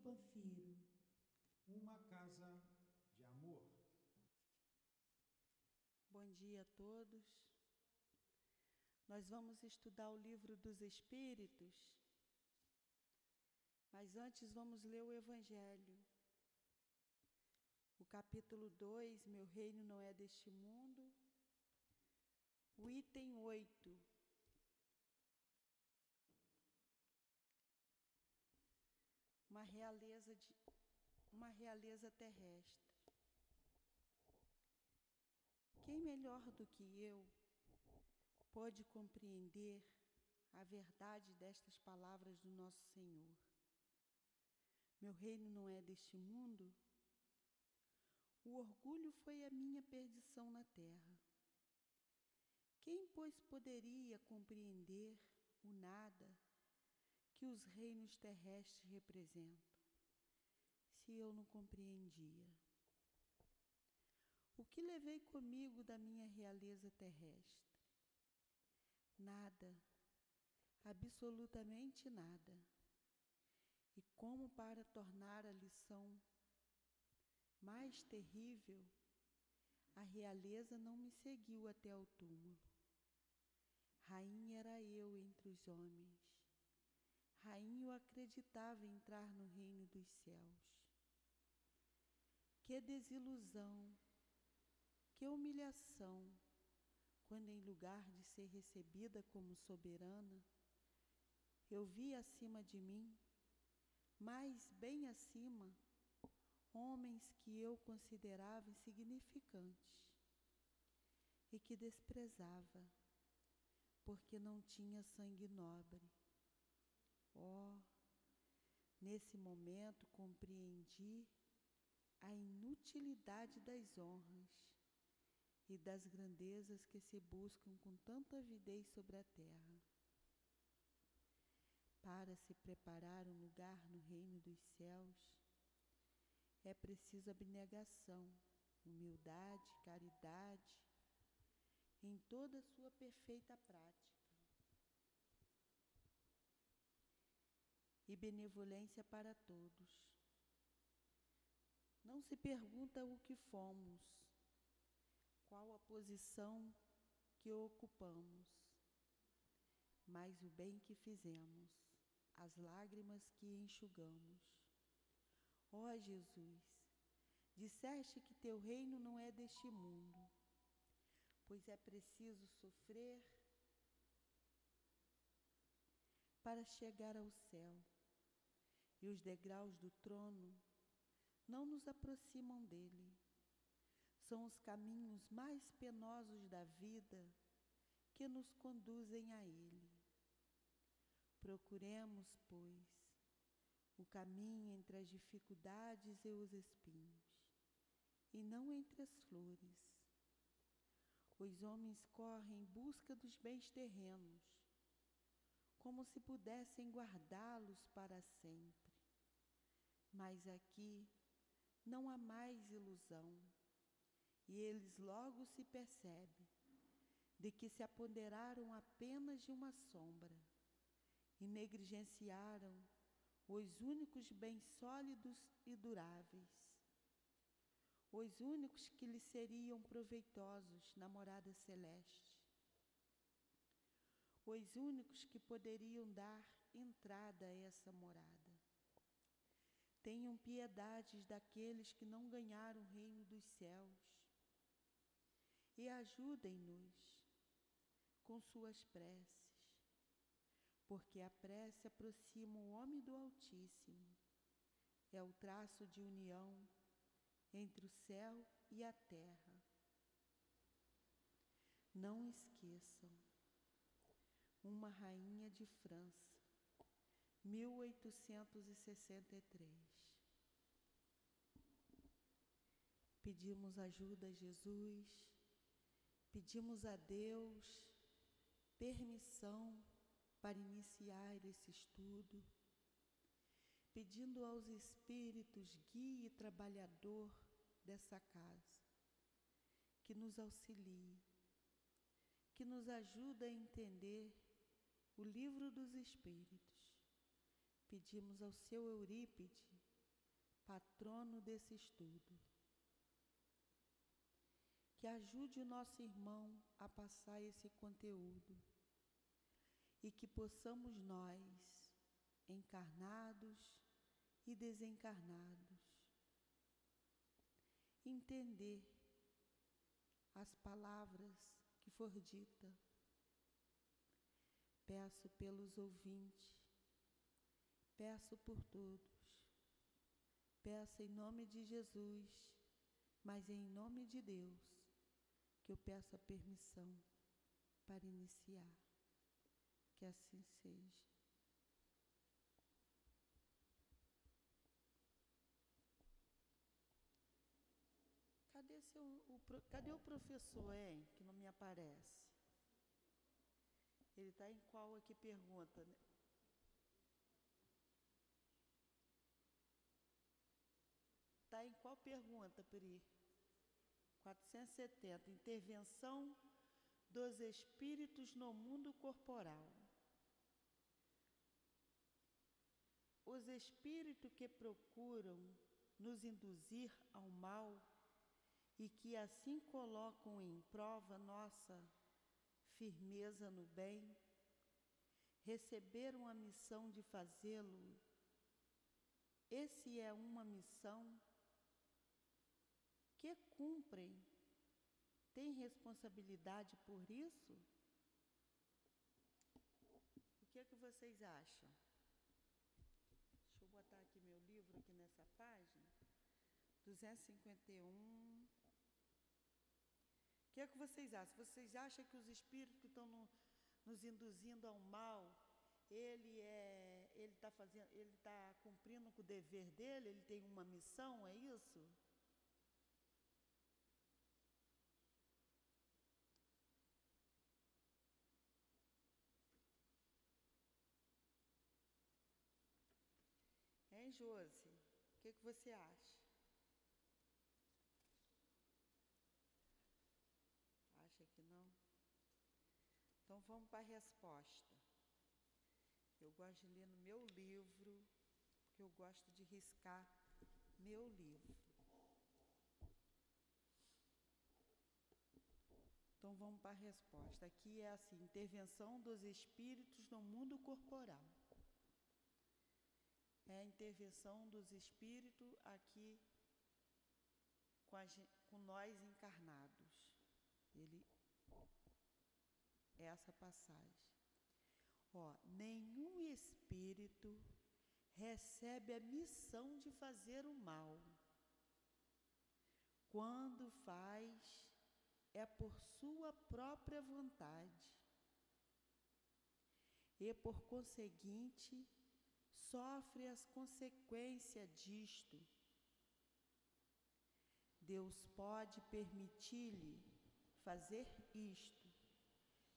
Panfiro, uma casa de amor. Bom dia a todos. Nós vamos estudar o livro dos Espíritos, mas antes vamos ler o Evangelho. O capítulo 2, Meu reino não é deste mundo. O item 8. Uma realeza terrestre. Quem melhor do que eu pode compreender a verdade destas palavras do nosso Senhor? Meu reino não é deste mundo. O orgulho foi a minha perdição na terra. Quem, pois, poderia compreender o nada que os reinos terrestres representam, se eu não compreendia? O que levei comigo da minha realeza terrestre? Nada, absolutamente nada. E como para tornar a lição mais terrível, a realeza não me seguiu até ao túmulo. Rainha era eu entre os homens. Rainha eu acreditava entrar no reino dos céus. Que desilusão, que humilhação, quando em lugar de ser recebida como soberana, eu vi acima de mim, mas bem acima, homens que eu considerava insignificantes e que desprezava, porque não tinha sangue nobre. Oh, nesse momento compreendi a inutilidade das honras e das grandezas que se buscam com tanta avidez sobre a terra. Para se preparar um lugar no reino dos céus, é preciso abnegação, humildade, caridade, em toda a sua perfeita prática, e benevolência para todos. Não se pergunta o que fomos, qual a posição que ocupamos, mas o bem que fizemos, as lágrimas que enxugamos. Ó Jesus, disseste que teu reino não é deste mundo, pois é preciso sofrer para chegar ao céu, e os degraus do trono não nos aproximam dele. São os caminhos mais penosos da vida que nos conduzem a ele. Procuremos, pois, o caminho entre as dificuldades e os espinhos, e não entre as flores. Os homens correm em busca dos bens terrenos, como se pudessem guardá-los para sempre. Mas aqui não há mais ilusão, e eles logo se percebem de que se apoderaram apenas de uma sombra e negligenciaram os únicos bens sólidos e duráveis, os únicos que lhes seriam proveitosos na morada celeste, os únicos que poderiam dar entrada a essa morada. Tenham piedade daqueles que não ganharam o reino dos céus e ajudem-nos com suas preces, porque a prece aproxima o homem do Altíssimo, é o traço de união entre o céu e a terra. Não esqueçam, uma rainha de França, 1863. Pedimos ajuda a Jesus, pedimos a Deus permissão para iniciar esse estudo, pedindo aos espíritos guia e trabalhador dessa casa, que nos auxilie, que nos ajude a entender o livro dos Espíritos. Pedimos ao seu Eurípide patrono desse estudo, que ajude o nosso irmão a passar esse conteúdo e que possamos nós, encarnados e desencarnados, entender as palavras que for dita. Peço pelos ouvintes, peço por todos, peço em nome de Jesus, mas em nome de Deus, que eu peço a permissão para iniciar. Que assim seja. Cadê o professor, hein? Que não me aparece. Ele está em qual aqui pergunta, né? Está em qual pergunta, Pri? 470. Intervenção dos espíritos no mundo corporal. Os espíritos que procuram nos induzir ao mal e que assim colocam em prova nossa firmeza no bem, receberam a missão de fazê-lo. Esse é uma missão que cumprem. Tem responsabilidade por isso? O que é que vocês acham? Deixa eu botar aqui meu livro aqui nessa página. 251. O que é que vocês acham? Vocês acham que os espíritos que estão nos induzindo ao mal, ele está cumprindo com o dever dele? Ele tem uma missão, é isso? Hein, Josi? O que você acha? Acha que não? Então vamos para a resposta. Eu gosto de ler no meu livro, porque eu gosto de riscar meu livro. Então vamos para a resposta. Aqui é assim: intervenção dos espíritos no mundo corporal. É a intervenção dos espíritos aqui com nós encarnados. Essa passagem. Nenhum espírito recebe a missão de fazer o mal. Quando faz, é por sua própria vontade. E, por conseguinte, sofre as consequências disto. Deus pode permitir-lhe fazer isto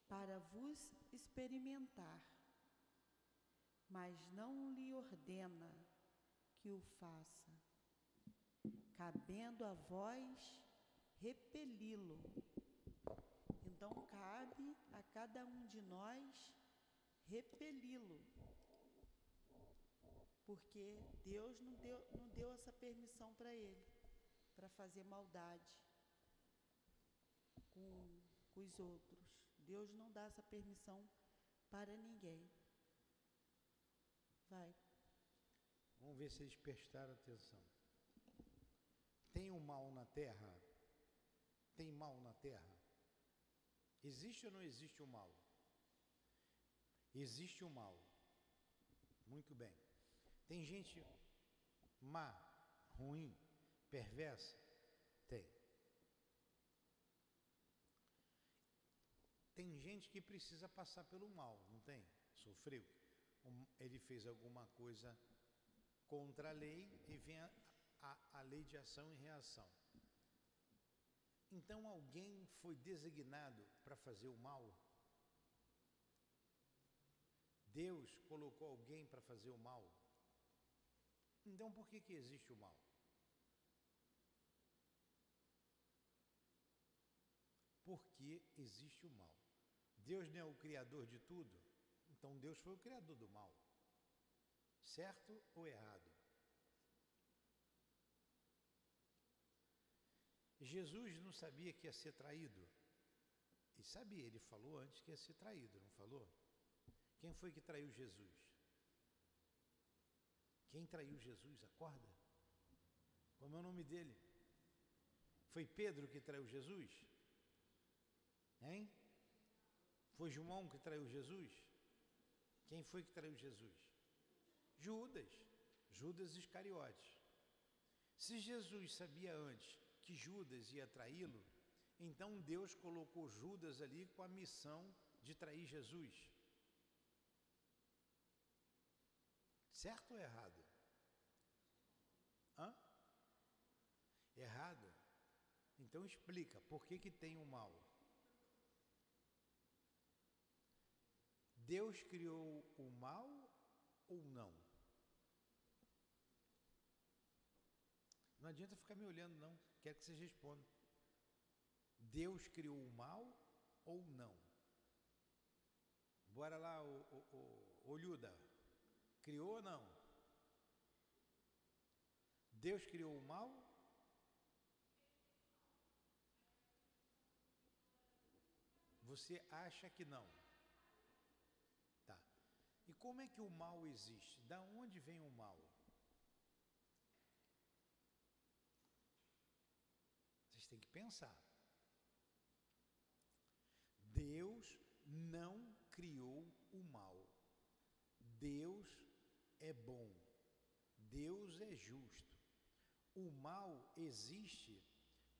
para vos experimentar, mas não lhe ordena que o faça, cabendo a vós repeli-lo. Então cabe a cada um de nós repeli-lo, porque Deus não deu essa permissão para ele, para fazer maldade com os outros. Deus não dá essa permissão para ninguém. Vai. Vamos ver se eles prestaram atenção. Tem o mal na Terra? Tem mal na Terra? Existe ou não existe o mal? Existe o mal. Muito bem. Tem gente má, ruim, perversa? Tem. Tem gente que precisa passar pelo mal, não tem? Sofreu. Ele fez alguma coisa contra a lei e vem a lei de ação e reação. Então alguém foi designado para fazer o mal? Deus colocou alguém para fazer o mal? Então por que existe o mal? Porque existe o mal. Deus não é o criador de tudo? Então Deus foi o criador do mal. Certo ou errado? Jesus não sabia que ia ser traído? Ele sabia, ele falou antes que ia ser traído, não falou? Quem foi que traiu Jesus? Quem traiu Jesus? Acorda. Como é o nome dele? Foi Pedro que traiu Jesus? Hein? Foi João que traiu Jesus? Quem foi que traiu Jesus? Judas. Judas Iscariotes. Se Jesus sabia antes que Judas ia traí-lo, então Deus colocou Judas ali com a missão de trair Jesus. Certo ou errado? Hã? Errado? Então explica, por que que tem o mal? Deus criou o mal ou não? Não adianta ficar me olhando não, quero que vocês respondam. Deus criou o mal ou não? Bora lá, Olhuda, criou ou não? Deus criou o mal? Você acha que não? Tá. E como é que o mal existe? Da onde vem o mal? Vocês têm que pensar. Deus não criou o mal. Deus é bom. Deus é justo. O mal existe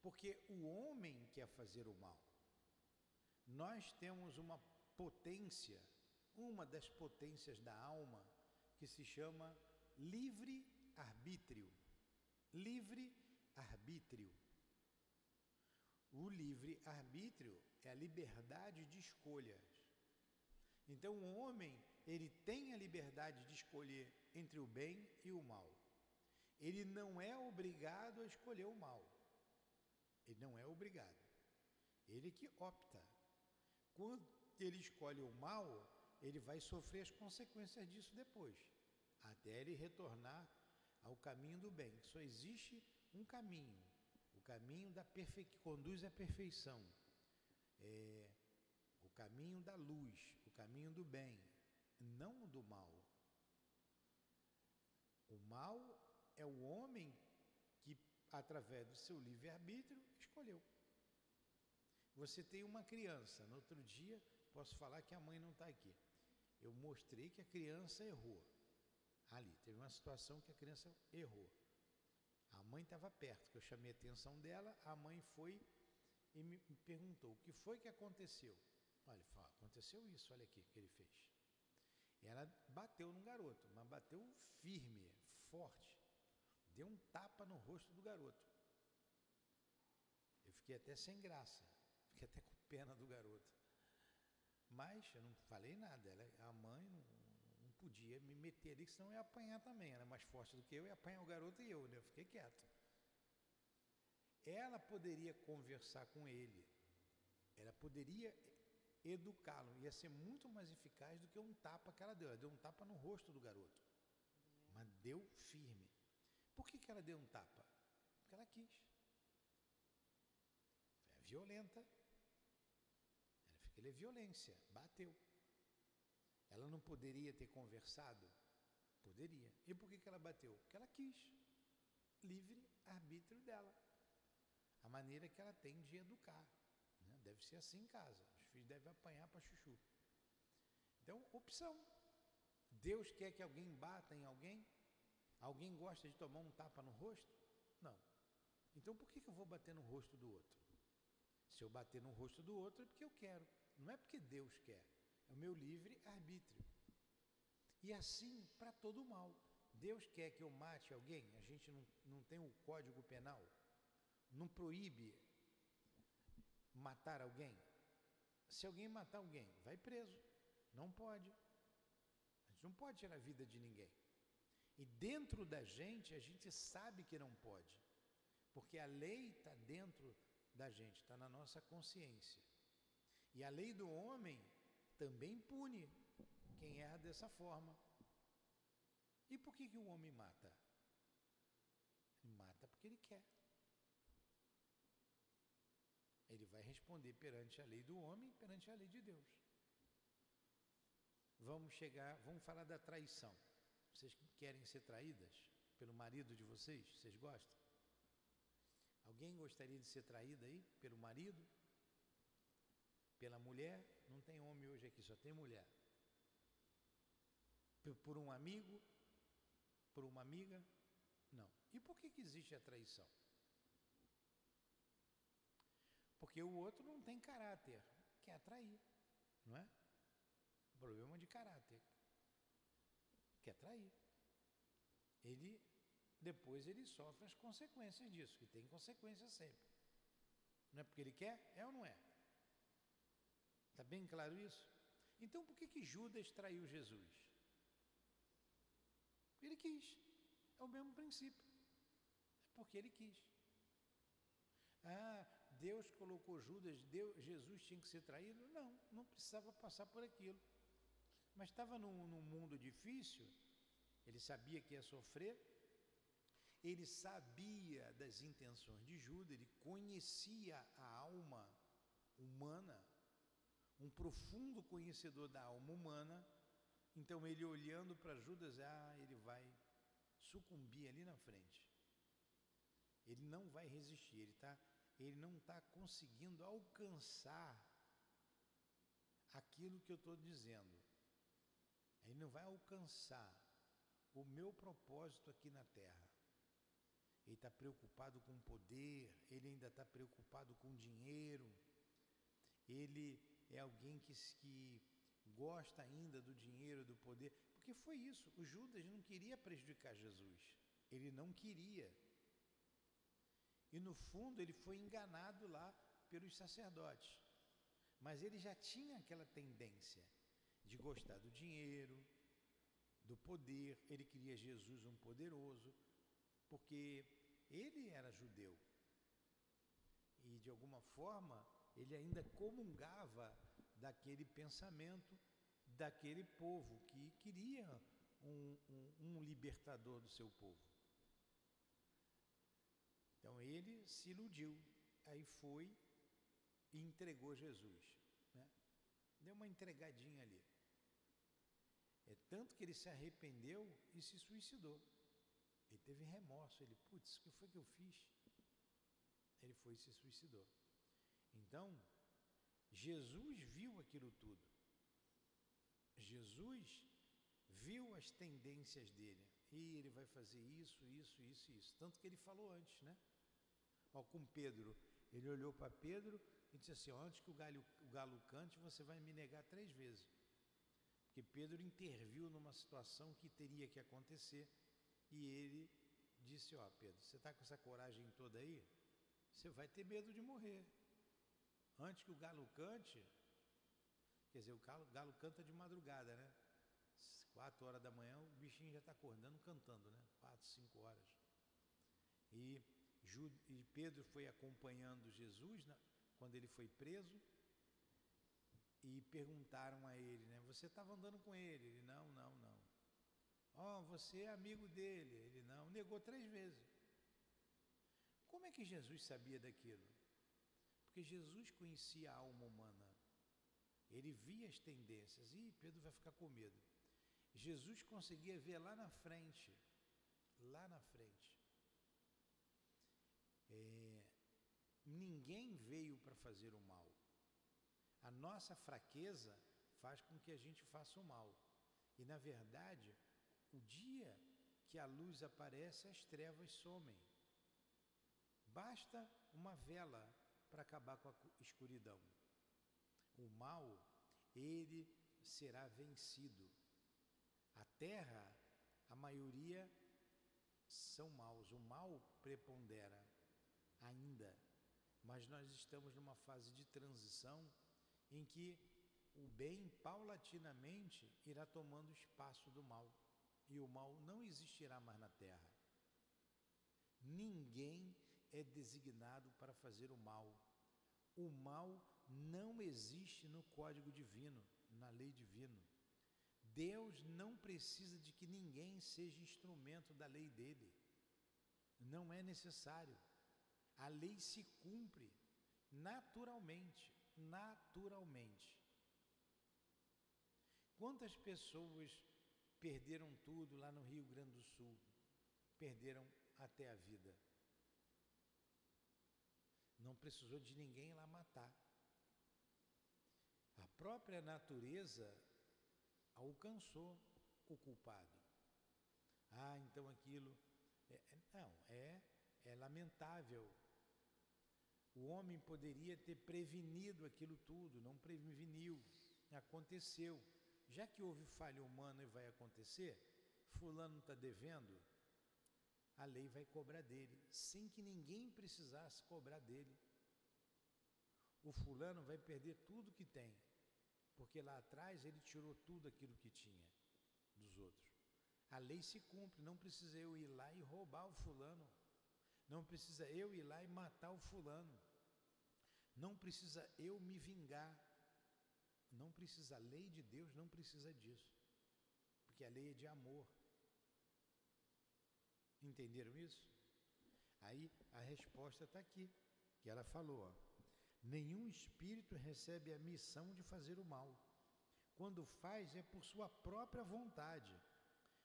porque o homem quer fazer o mal. Nós temos uma potência, uma das potências da alma, que se chama livre-arbítrio. Livre-arbítrio. O livre-arbítrio é a liberdade de escolhas. Então o homem, ele tem a liberdade de escolher entre o bem e o mal. Ele não é obrigado a escolher o mal. Ele não é obrigado. Ele que opta. Quando ele escolhe o mal, ele vai sofrer as consequências disso depois, até ele retornar ao caminho do bem. Só existe um caminho, o caminho que conduz à perfeição, o caminho da luz, o caminho do bem, não o do mal. O mal é o homem que, através do seu livre-arbítrio, escolheu. Você tem uma criança, no outro dia, posso falar que a mãe não está aqui. Eu mostrei que a criança errou. Ali, teve uma situação que a criança errou. A mãe estava perto, que eu chamei a atenção dela, a mãe foi e me perguntou, o que foi que aconteceu? Olha, aconteceu isso, olha aqui o que ele fez. Ela bateu no garoto, mas bateu firme, forte. Deu um tapa no rosto do garoto. Eu fiquei até sem graça. Fiquei até com pena do garoto. Mas eu não falei nada. A mãe não podia me meter ali, senão eu ia apanhar também. Ela é mais forte do que eu, ia apanhar o garoto e eu, né? Eu fiquei quieto. Ela poderia conversar com ele. Ela poderia educá-lo. Ia ser muito mais eficaz do que um tapa que ela deu. Ela deu um tapa no rosto do garoto. Mas deu firme. Por que ela deu um tapa? Porque ela quis. É violenta. Ele é violência, bateu. Ela não poderia ter conversado? Poderia. E por que ela bateu? Porque ela quis. Livre-arbítrio dela. A maneira que ela tem de educar. Né? Deve ser assim em casa. Os filhos devem apanhar para chuchu. Então, opção. Deus quer que alguém bata em alguém? Alguém gosta de tomar um tapa no rosto? Não. Então, por que eu vou bater no rosto do outro? Se eu bater no rosto do outro é porque eu quero. Não é porque Deus quer, é o meu livre-arbítrio. E assim para todo o mal. Deus quer que eu mate alguém? A gente não tem o Código Penal? Não proíbe matar alguém? Se alguém matar alguém, vai preso. Não pode. A gente não pode tirar a vida de ninguém. E dentro da gente, a gente sabe que não pode. Porque a lei está dentro da gente, está na nossa consciência. E a lei do homem também pune quem erra dessa forma. E por que o homem mata? Ele mata porque ele quer. Ele vai responder perante a lei do homem e perante a lei de Deus. Vamos falar da traição. Vocês querem ser traídas pelo marido de vocês? Vocês gostam? Alguém gostaria de ser traída aí pelo marido? Pela mulher? Não tem homem hoje aqui, só tem mulher. Por um amigo? Por uma amiga? Não. E por que existe a traição? Porque o outro não tem caráter, quer trair, não é? Problema de caráter, quer trair. Depois ele sofre as consequências disso, que tem consequências sempre. Não é porque ele quer? É ou não é? Está bem claro isso? Então por que Judas traiu Jesus? Ele quis. É o mesmo princípio. É porque ele quis. Deus colocou Judas, Jesus tinha que ser traído? Não precisava passar por aquilo. Mas estava num mundo difícil, ele sabia que ia sofrer, ele sabia das intenções de Judas, ele conhecia a alma humana, um profundo conhecedor da alma humana. Então ele olhando para Judas, ele vai sucumbir ali na frente. Ele não vai resistir, ele não está conseguindo alcançar aquilo que eu estou dizendo. Ele não vai alcançar o meu propósito aqui na terra. Ele está preocupado com poder, ele ainda está preocupado com dinheiro, ele é alguém que gosta ainda do dinheiro, do poder, porque foi isso, o Judas não queria prejudicar Jesus, ele não queria. E no fundo ele foi enganado lá pelos sacerdotes, mas ele já tinha aquela tendência de gostar do dinheiro, do poder, ele queria Jesus um poderoso, porque ele era judeu e de alguma forma ele ainda comungava daquele pensamento daquele povo que queria um libertador do seu povo. Então ele se iludiu, aí foi e entregou Jesus, né? Deu uma entregadinha ali. É tanto que ele se arrependeu e se suicidou. Ele teve remorso, putz, o que foi que eu fiz? Ele foi e se suicidou. Então, Jesus viu aquilo tudo. Jesus viu as tendências dele. E ele vai fazer isso, isso, isso, isso. Tanto que ele falou antes, né? Com Pedro, ele olhou para Pedro e disse assim, antes que o galo cante, você vai me negar 3 vezes. Porque Pedro interviu numa situação que teria que acontecer e ele disse, Pedro, você está com essa coragem toda aí? Você vai ter medo de morrer. Antes que o galo cante, quer dizer, o galo canta de madrugada, né? 4 horas da manhã, o bichinho já está acordando, cantando, né? 4, 5 horas. E Pedro foi acompanhando Jesus quando ele foi preso e perguntaram a ele, né? Você estava andando com ele? Ele, não. Você é amigo dele? Ele, não. Negou 3 vezes. Como é que Jesus sabia daquilo? Porque Jesus conhecia a alma humana. Ele via as tendências. Pedro vai ficar com medo. Jesus conseguia ver lá na frente. Ninguém veio para fazer o mal. A nossa fraqueza faz com que a gente faça o mal. E na verdade, o dia que a luz aparece, as trevas somem. Basta uma vela para acabar com a escuridão. O mal, ele será vencido. A terra, a maioria são maus. O mal prepondera ainda. Mas nós estamos numa fase de transição em que o bem paulatinamente irá tomando espaço do mal. E o mal não existirá mais na terra. Ninguém é designado para fazer o mal. O mal não existe no código divino, na lei divina. Deus não precisa de que ninguém seja instrumento da lei dele. Não é necessário. A lei se cumpre naturalmente, naturalmente. Quantas pessoas perderam tudo lá no Rio Grande do Sul? Perderam até a vida. Não precisou de ninguém lá matar. A própria natureza alcançou o culpado. Ah, então aquilo... é lamentável. O homem poderia ter prevenido aquilo tudo, não preveniu, aconteceu. Já que houve falha humana e vai acontecer, fulano está devendo, a lei vai cobrar dele, sem que ninguém precisasse cobrar dele. O fulano vai perder tudo que tem, porque lá atrás ele tirou tudo aquilo que tinha dos outros. A lei se cumpre, não precisa eu ir lá e roubar o fulano, não precisa eu ir lá e matar o fulano, não precisa eu me vingar, não precisa, a lei de Deus não precisa disso, porque a lei é de amor. Entenderam isso? Aí a resposta está aqui, que ela falou, ó, nenhum espírito recebe a missão de fazer o mal. Quando faz é por sua própria vontade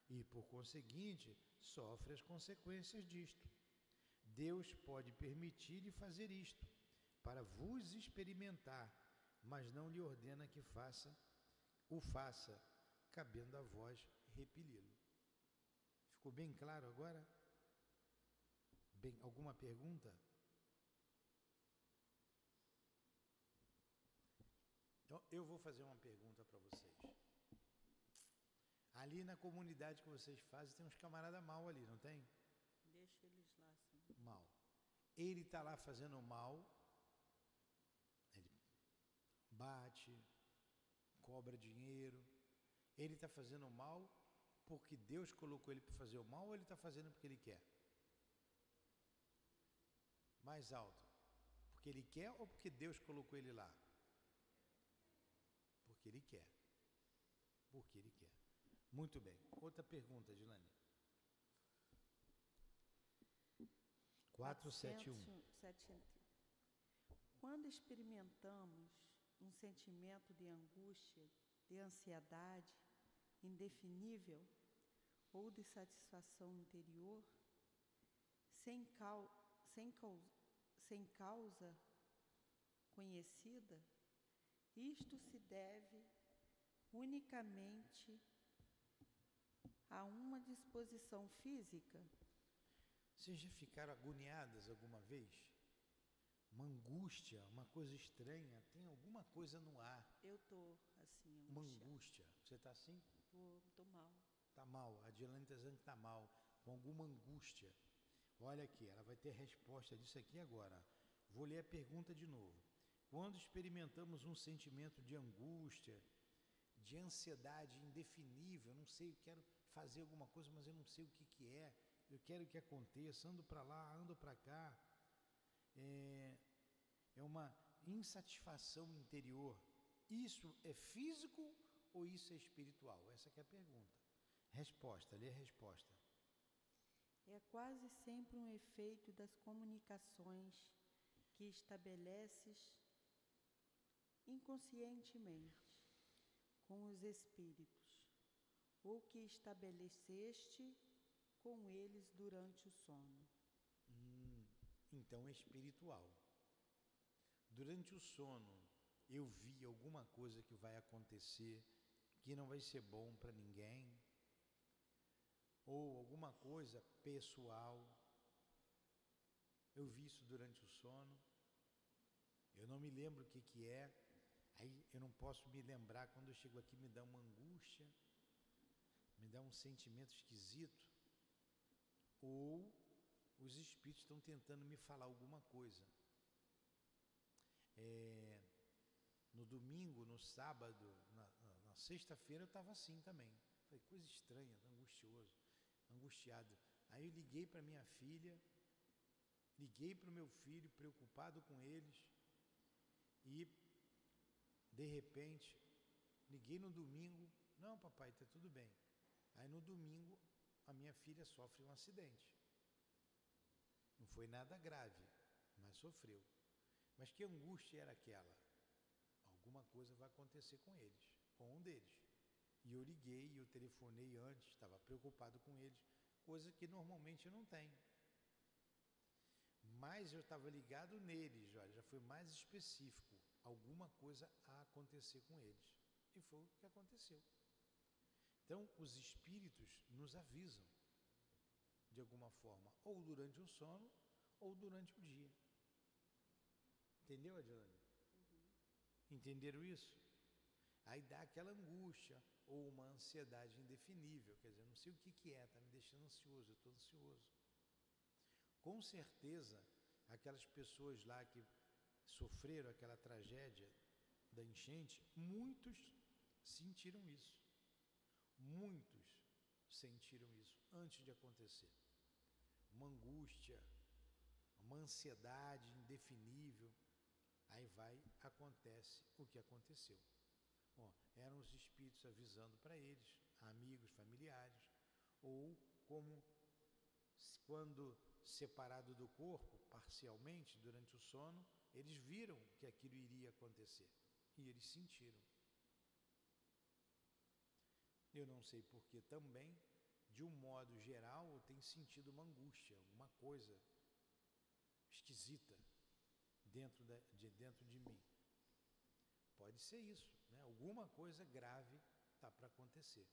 e, por conseguinte, sofre as consequências disto. Deus pode permitir-lhe fazer isto, para vos experimentar, mas não lhe ordena que o faça, cabendo a vós repeli-lo. Ficou bem claro agora? Alguma pergunta? Então, eu vou fazer uma pergunta para vocês. Ali na comunidade que vocês fazem, tem uns camaradas mal ali, não tem? Deixa eles lá. Sim. Mal. Ele está lá fazendo mal, ele bate, cobra dinheiro. Ele está fazendo mal porque Deus colocou ele para fazer o mal, ou ele está fazendo porque ele quer? Mais alto. Porque ele quer ou porque Deus colocou ele lá? Porque ele quer. Porque ele quer. Muito bem. Outra pergunta, Dilane. 471. Quando experimentamos um sentimento de angústia, de ansiedade indefinível ou de satisfação interior, sem causa conhecida, isto se deve unicamente a uma disposição física? Vocês já ficaram agoniadas alguma vez? Uma angústia, uma coisa estranha, tem alguma coisa no ar. Eu estou assim, uma angústia. Você está assim? Estou mal. Está mal, a Dilane está dizendo que está mal, com alguma angústia. Olha aqui, ela vai ter resposta disso aqui agora. Vou ler a pergunta de novo. Quando experimentamos um sentimento de angústia, de ansiedade indefinível, eu não sei, eu quero fazer alguma coisa, mas eu não sei o que é, eu quero que aconteça, ando para lá, ando para cá, é uma insatisfação interior. Isso é físico ou isso é espiritual? Essa que é a pergunta. Resposta, lê a resposta. É quase sempre um efeito das comunicações que estabeleces inconscientemente com os espíritos, ou que estabeleceste com eles durante o sono. Então é espiritual. Durante o sono, eu vi alguma coisa que vai acontecer, que não vai ser bom para ninguém, ou alguma coisa pessoal. Eu vi isso durante o sono. Eu não me lembro o que é. Aí eu não posso me lembrar, quando eu chego aqui me dá uma angústia, me dá um sentimento esquisito, ou os espíritos estão tentando me falar alguma coisa. No domingo, no sábado, na sexta-feira eu estava assim também. Falei, coisa estranha, angustiado. Aí eu liguei para minha filha, liguei para o meu filho, preocupado com eles, e de repente, liguei no domingo, não papai, está tudo bem. Aí no domingo, a minha filha sofre um acidente. Não foi nada grave, mas sofreu. Mas que angústia era aquela? Alguma coisa vai acontecer com eles, com um deles. E eu liguei, eu telefonei antes, estava preocupado com eles, coisa que normalmente eu não tenho. Mas eu estava ligado neles, olha, já foi mais específico, alguma coisa a acontecer com eles. E foi o que aconteceu. Então, os espíritos nos avisam, de alguma forma, ou durante o sono, ou durante o dia. Entendeu, Adilane? Entenderam isso? Aí dá aquela angústia, ou uma ansiedade indefinível, quer dizer, não sei o que é, está me deixando ansioso, eu estou ansioso. Com certeza, aquelas pessoas lá que sofreram aquela tragédia da enchente, muitos sentiram isso. Muitos sentiram isso antes de acontecer. Uma angústia, uma ansiedade indefinível. Aí acontece o que aconteceu. Bom, eram os espíritos avisando para eles, amigos, familiares, ou como quando separado do corpo, parcialmente, durante o sono, eles viram que aquilo iria acontecer e eles sentiram. Eu não sei porque também, de um modo geral, eu tenho sentido uma angústia, alguma coisa esquisita dentro de mim. Pode ser isso, né? Alguma coisa grave está para acontecer,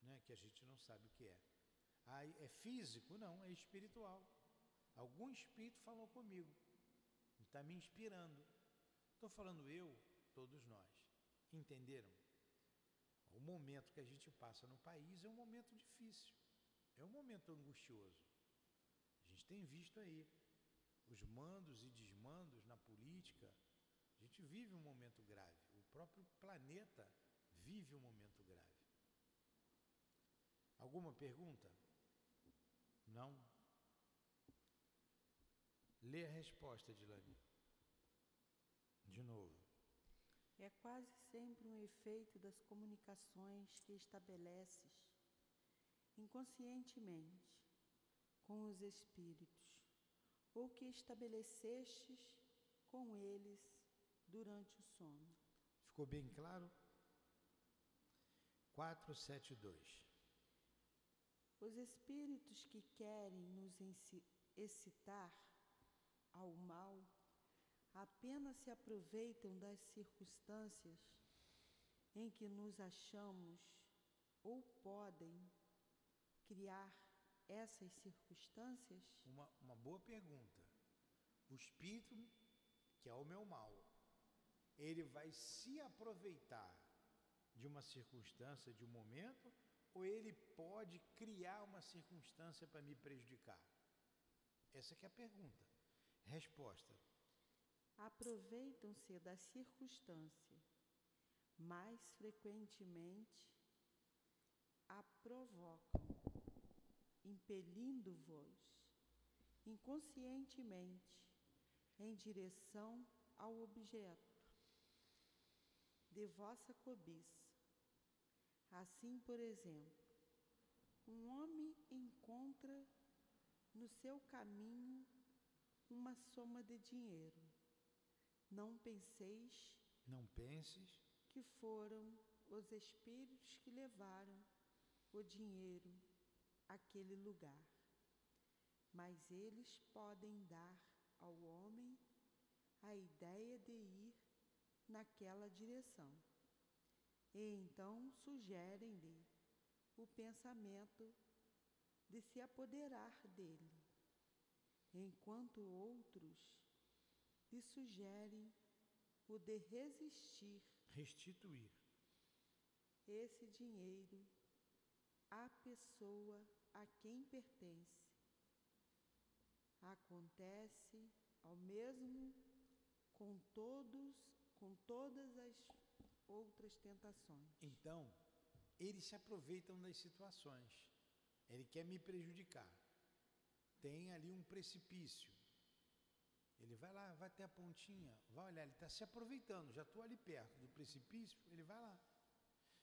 né? Que a gente não sabe o que é. Ah, é físico? Não, é espiritual. Algum espírito falou comigo, está me inspirando. Estou falando eu, todos nós. Entenderam? O momento que a gente passa no país é um momento difícil, é um momento angustioso. A gente tem visto aí os mandos e desmandos na política. A gente vive um momento grave, o próprio planeta vive um momento grave. Alguma pergunta? Não? Lê a resposta, Dilane. De novo. É quase sempre um efeito das comunicações que estabeleces inconscientemente com os espíritos, ou que estabelecestes com eles durante o sono. Ficou bem claro? 472. Os espíritos que querem nos excitar ao mal apenas se aproveitam das circunstâncias em que nos achamos ou podem criar essas circunstâncias? Uma boa pergunta. O espírito, que é o meu mal, ele vai se aproveitar de uma circunstância, de um momento, ou ele pode criar uma circunstância para me prejudicar? Essa que é a pergunta. Resposta. Aproveitam-se da circunstância, mais frequentemente a provocam, impelindo-vos inconscientemente em direção ao objeto de vossa cobiça. Assim, por exemplo, um homem encontra no seu caminho uma soma de dinheiro. Não penseis que foram os espíritos que levaram o dinheiro àquele lugar, mas eles podem dar ao homem a ideia de ir naquela direção, e então sugerem-lhe o pensamento de se apoderar dele, enquanto outros lhe sugerem o de restituir esse dinheiro à pessoa a quem pertence. Acontece ao mesmo com todas as outras tentações. Então, eles se aproveitam das situações. Ele quer me prejudicar. Tem ali um precipício. Ele vai lá, vai até a pontinha, vai olhar, ele está se aproveitando, já estou ali perto do precipício, ele vai lá.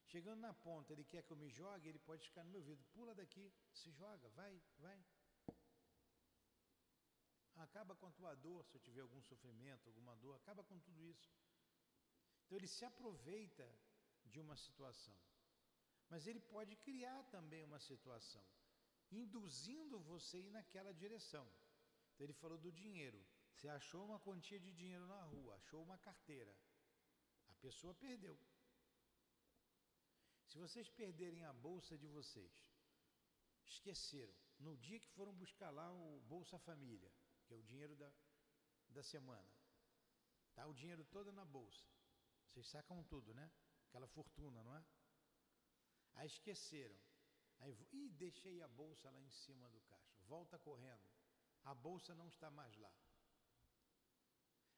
Chegando na ponta, ele quer que eu me jogue, ele pode ficar no meu ouvido, pula daqui, se joga, vai. acaba com a tua dor, se eu tiver algum sofrimento, alguma dor, acaba com tudo isso. Então ele se aproveita de uma situação, mas ele pode criar também uma situação, induzindo você a ir naquela direção. Então ele falou do dinheiro, você achou uma quantia de dinheiro na rua, achou uma carteira, a pessoa perdeu. Se vocês perderem a bolsa de vocês, esqueceram, no dia que foram buscar lá o Bolsa Família, que é o dinheiro da semana, tá o dinheiro todo na bolsa, vocês sacam tudo, né? Aquela fortuna, não é? Aí esqueceram, aí deixei a bolsa lá em cima do caixa, volta correndo, a bolsa não está mais lá.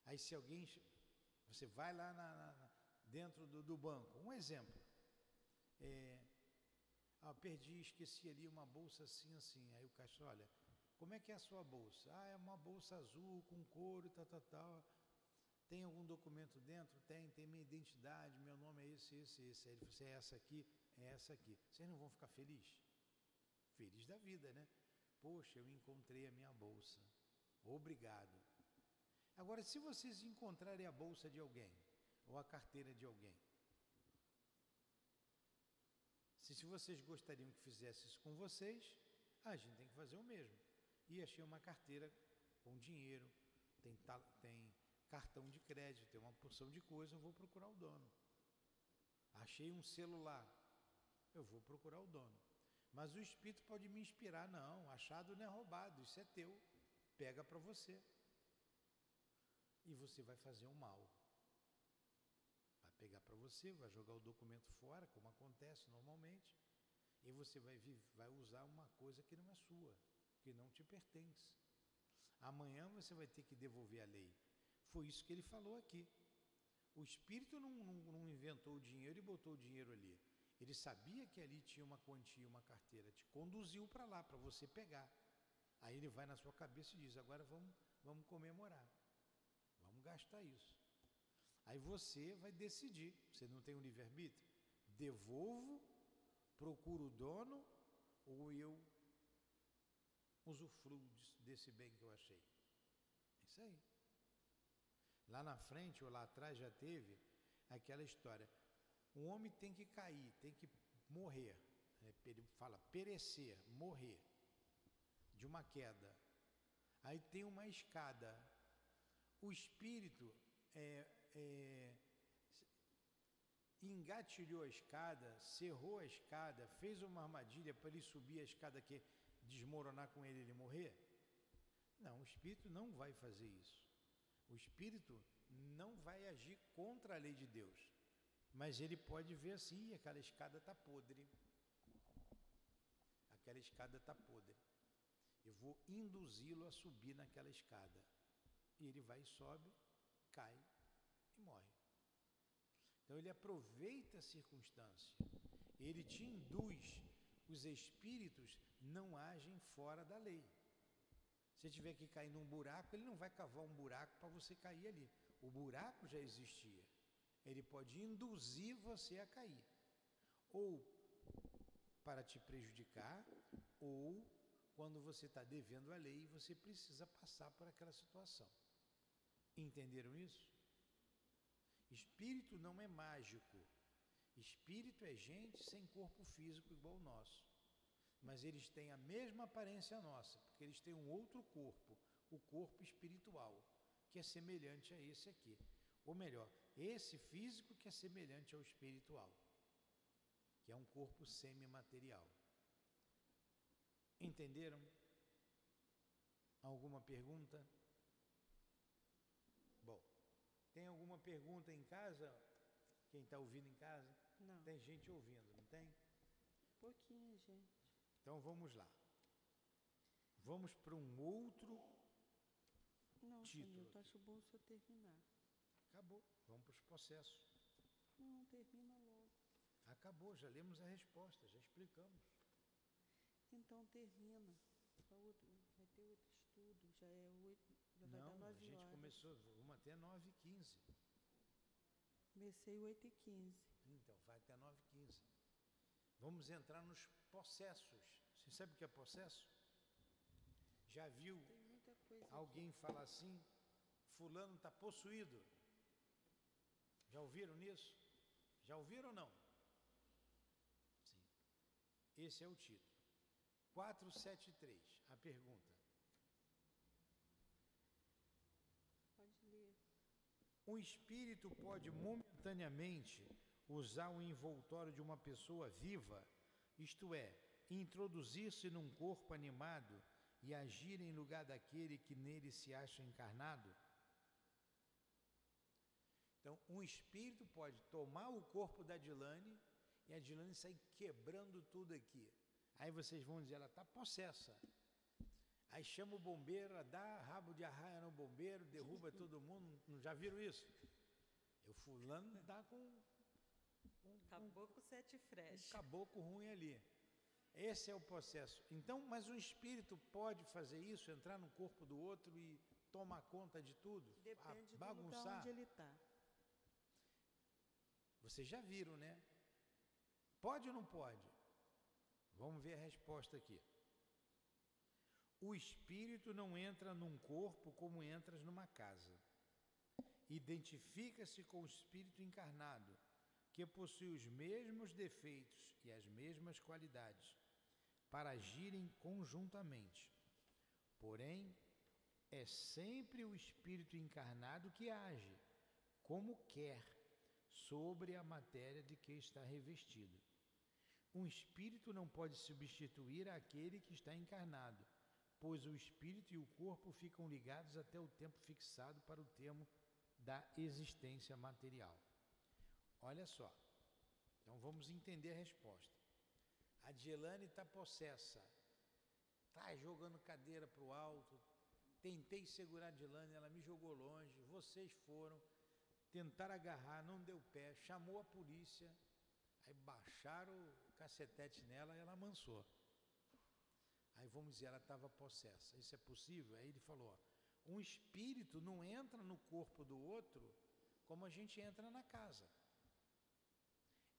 Aí se alguém, você vai lá dentro do banco, um exemplo, perdi, esqueci ali uma bolsa assim, assim. Aí o caixa, olha, como é que é a sua bolsa? Ah, é uma bolsa azul com couro, tal. Tem algum documento dentro? Tem minha identidade, meu nome é esse. Aí ele falou assim, é essa aqui, é essa aqui. Vocês não vão ficar felizes? Feliz da vida, né? Poxa, eu encontrei a minha bolsa. Obrigado. Agora, se vocês encontrarem a bolsa de alguém, ou a carteira de alguém, se vocês gostariam que fizesse isso com vocês, a gente tem que fazer o mesmo. E achei uma carteira com dinheiro, tem cartão de crédito, tem uma porção de coisa, eu vou procurar o dono. Achei um celular, eu vou procurar o dono. Mas o Espírito pode me inspirar, não, achado não é roubado, isso é teu, pega para você. E você vai fazer um mal. Vai pegar para você, vai jogar o documento fora, como acontece normalmente, e você vai usar uma coisa que não é sua, que não te pertence. Amanhã você vai ter que devolver a lei. Foi isso que ele falou aqui. O Espírito não inventou o dinheiro e botou o dinheiro ali. Ele sabia que ali tinha uma quantia, uma carteira, te conduziu para lá, para você pegar. Aí ele vai na sua cabeça e diz, agora vamos comemorar, vamos gastar isso. Aí você vai decidir, você não tem um livre-arbítrio? Devolvo, procuro o dono, ou eu usufruo desse bem que eu achei. É isso aí. Lá na frente ou lá atrás já teve aquela história. Um homem tem que cair, tem que morrer. Ele fala perecer, morrer de uma queda. Aí tem uma escada. O espírito engatilhou a escada, cerrou a escada, fez uma armadilha para ele subir a escada que desmoronar com ele e ele morrer? Não, o espírito não vai fazer isso. O espírito não vai agir contra a lei de Deus, mas ele pode ver assim, aquela escada está podre, aquela escada está podre, eu vou induzi-lo a subir naquela escada, e ele vai e sobe, cai e morre. Então ele aproveita a circunstância, ele te induz. Os espíritos não agem fora da lei. Se tiver que cair num buraco, ele não vai cavar um buraco para você cair ali. O buraco já existia. Ele pode induzir você a cair, ou para te prejudicar, ou quando você está devendo a lei e você precisa passar por aquela situação. Entenderam isso? Espírito não é mágico. Espírito é gente sem corpo físico igual o nosso. Mas eles têm a mesma aparência nossa, porque eles têm um outro corpo, o corpo espiritual, que é semelhante a esse aqui. Ou melhor, esse físico que é semelhante ao espiritual, que é um corpo semimaterial. Entenderam? Alguma pergunta? Bom, tem alguma pergunta em casa? Quem está ouvindo em casa? Não. Tem gente ouvindo, não tem? Pouquinha gente. Então vamos lá. Vamos para um outro título. Não, acho bom se eu terminar. Acabou. Vamos para os processos. Não, termina logo. Acabou, já lemos a resposta, já explicamos. Então termina. Vai ter outro estudo, já é 8, já vai dar 9 horas. Não, a gente começou, vamos até 9h15. Comecei 8h15. Então, vai até 9h15. Vamos entrar nos processos. Você sabe o que é processo? Já viu? Tem muita coisa. coisa alguém fala assim, fulano está possuído. Já ouviram nisso? Já ouviram ou não? Sim. Esse é o título. 473, a pergunta. Pode ler. Um espírito pode momentaneamente usar o envoltório de uma pessoa viva, isto é, introduzir-se num corpo animado e agir em lugar daquele que nele se acha encarnado? Então, um espírito pode tomar o corpo da Dilane e a Dilane sair quebrando tudo aqui. Aí vocês vão dizer, ela está possessa. Aí chama o bombeiro, ela dá rabo de arraia no bombeiro, derruba todo mundo. Já viram isso? O fulano está com Caboclo sete frecha. um caboclo ruim ali. Esse é o processo. Então, mas um espírito pode fazer isso, entrar no corpo do outro e tomar conta de tudo? Depende bagunçar? do lugar onde ele está. Vocês já viram, né? Pode ou não pode? Vamos ver a resposta aqui. O espírito não entra num corpo como entras numa casa. Identifica-se com o espírito encarnado, que possui os mesmos defeitos e as mesmas qualidades, para agirem conjuntamente. Porém, é sempre o espírito encarnado que age, como quer, sobre a matéria de que está revestido. Um espírito não pode substituir aquele que está encarnado, pois o espírito e o corpo ficam ligados até o tempo fixado para o termo da existência material. Olha só, então vamos entender a resposta. A Dielane está possessa, está jogando cadeira para o alto, tentei segurar a Dielane, ela me jogou longe, vocês foram, tentaram agarrar, não deu pé, chamou a polícia, aí baixaram o cacetete nela e ela amansou. Aí vamos dizer, ela estava possessa. Isso é possível? Aí ele falou, ó, um espírito não entra no corpo do outro como a gente entra na casa.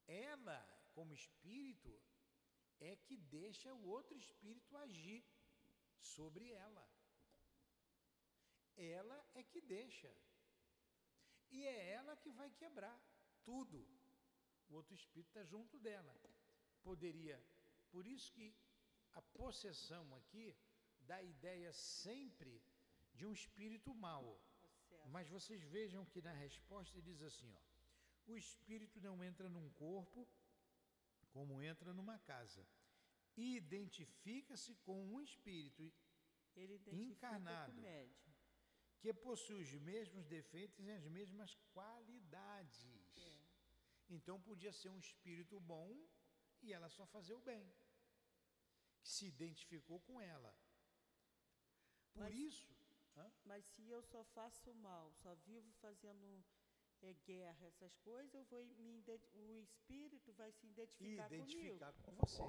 Ela, como espírito, é que deixa o outro espírito agir sobre ela. Ela é que deixa. E é ela que vai quebrar tudo. O outro espírito está junto dela. Poderia, por isso que a possessão aqui dá a ideia sempre de um espírito mau. Mas vocês vejam que na resposta ele diz assim, ó, o espírito não entra num corpo como entra numa casa. Identifica-se com um espírito encarnado que possui os mesmos defeitos e as mesmas qualidades. Então podia ser um espírito bom e ela só fazer o bem, que se identificou com ela. Mas se eu só faço mal, só vivo fazendo guerra, essas coisas, o espírito vai se identificar comigo. Com você.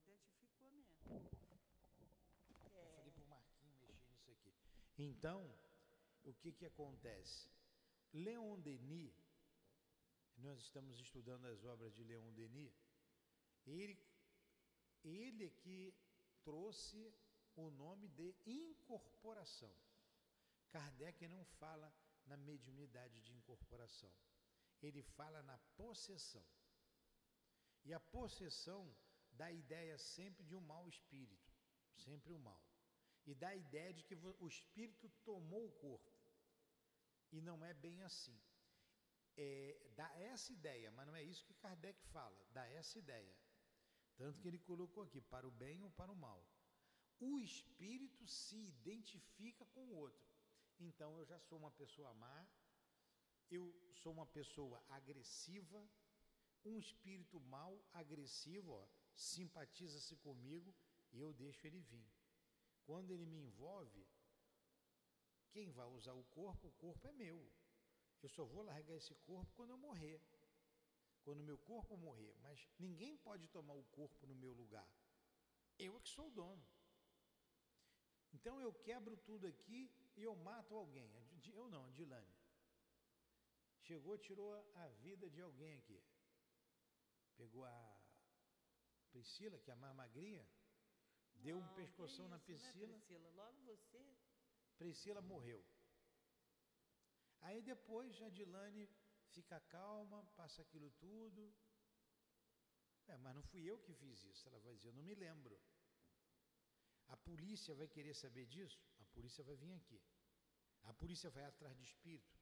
Identificou mesmo. Eu falei para o Marquinhos mexer nisso aqui. Então, o que acontece? Leon Denis, nós estamos estudando as obras de Leon Denis, ele que trouxe o nome de incorporação. Kardec não fala na mediunidade de incorporação, ele fala na possessão. E a possessão dá a ideia sempre de um mau espírito, sempre o mal. E dá a ideia de que o espírito tomou o corpo. E não é bem assim. Dá essa ideia, mas não é isso que Kardec fala, dá essa ideia. Tanto que ele colocou aqui, para o bem ou para o mal. O espírito se identifica com o outro. Então eu já sou uma pessoa má, eu sou uma pessoa agressiva, um espírito mau, agressivo, ó, simpatiza-se comigo e eu deixo ele vir. Quando ele me envolve, quem vai usar o corpo é meu. Eu só vou largar esse corpo quando eu morrer. Quando o meu corpo morrer. Mas ninguém pode tomar o corpo no meu lugar. Eu é que sou o dono. Então eu quebro tudo aqui e eu mato alguém. Eu não, a Dilane. Chegou, tirou a vida de alguém aqui. Pegou a Priscila, que é a mais magrinha, Deu um Não, pescoção que na isso, né, Priscila. Priscila? Logo você? Priscila morreu. Aí depois a Dilane fica calma, passa aquilo tudo. Mas não fui eu que fiz isso. Ela vai dizer, eu não me lembro. A polícia vai querer saber disso? A polícia vai vir aqui. A polícia vai atrás de espírito?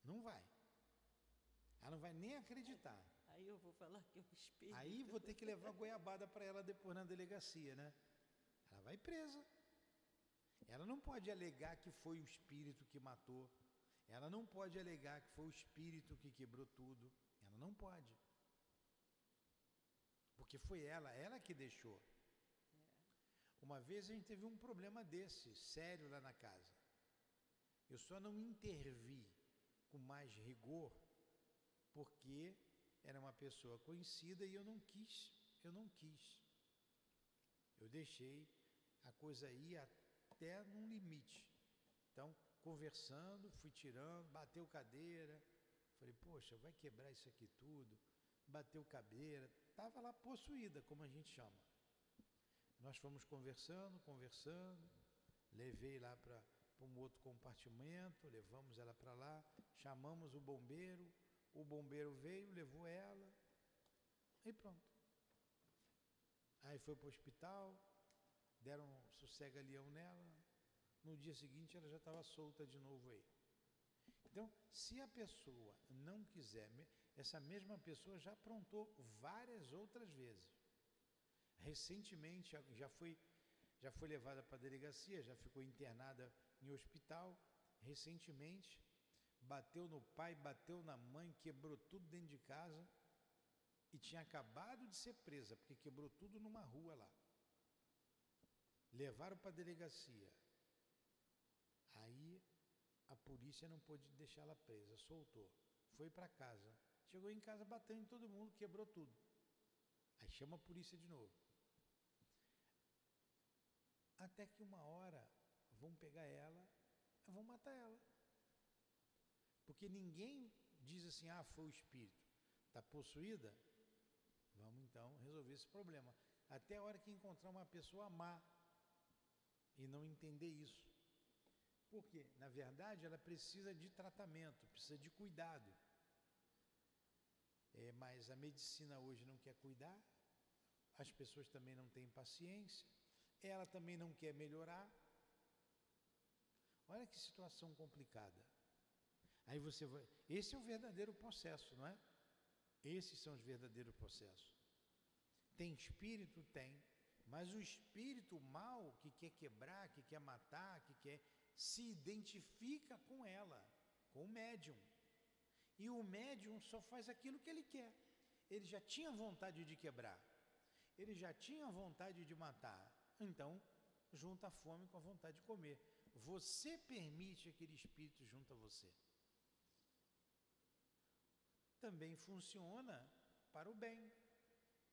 Não vai. Ela não vai nem acreditar. Aí eu vou falar que é um espírito. Aí vou ter que levar goiabada para ela depois na delegacia, né? Ela vai presa. Ela não pode alegar que foi o espírito que matou. Ela não pode alegar que foi o espírito que quebrou tudo. Ela não pode. Porque foi ela que deixou. Uma vez a gente teve um problema desse, sério lá na casa. Eu só não intervi com mais rigor, porque era uma pessoa conhecida e eu não quis. Eu deixei a coisa ir até num limite. Então, conversando, fui tirando, bateu cadeira. Falei, poxa, vai quebrar isso aqui tudo. Bateu cadeira. Estava lá possuída, como a gente chama. Nós fomos conversando, levei lá para um outro compartimento, levamos ela para lá, chamamos o bombeiro veio, levou ela e pronto. Aí foi para o hospital, deram um sossega-leão nela, no dia seguinte ela já estava solta de novo aí. Então, se a pessoa não quiser, essa mesma pessoa já aprontou várias outras vezes. Recentemente já foi levada para a delegacia, já ficou internada em hospital. Recentemente bateu no pai, bateu na mãe, quebrou tudo dentro de casa e tinha acabado de ser presa, porque quebrou tudo numa rua lá. Levaram para a delegacia. Aí a polícia não pôde deixá-la presa, soltou. Foi para casa. Chegou em casa batendo em todo mundo, quebrou tudo. Aí chama a polícia de novo. Até que uma hora vão pegar ela, vão matar ela. Porque ninguém diz assim, foi o espírito. Está possuída? Vamos então resolver esse problema. Até a hora que encontrar uma pessoa má e não entender isso. Por quê? Na verdade, ela precisa de tratamento, precisa de cuidado. Mas a medicina hoje não quer cuidar, as pessoas também não têm paciência, ela também não quer melhorar. Olha que situação complicada. Aí você vai... Esse é o verdadeiro processo, não é? Esses são os verdadeiros processos. Tem espírito? Tem. Mas o espírito mau que quer quebrar, que quer matar, que quer... se identifica com ela, com o médium. E o médium só faz aquilo que ele quer. Ele já tinha vontade de quebrar. Ele já tinha vontade de matar. Então, junta a fome com a vontade de comer. Você permite aquele espírito junto a você. Também funciona para o bem.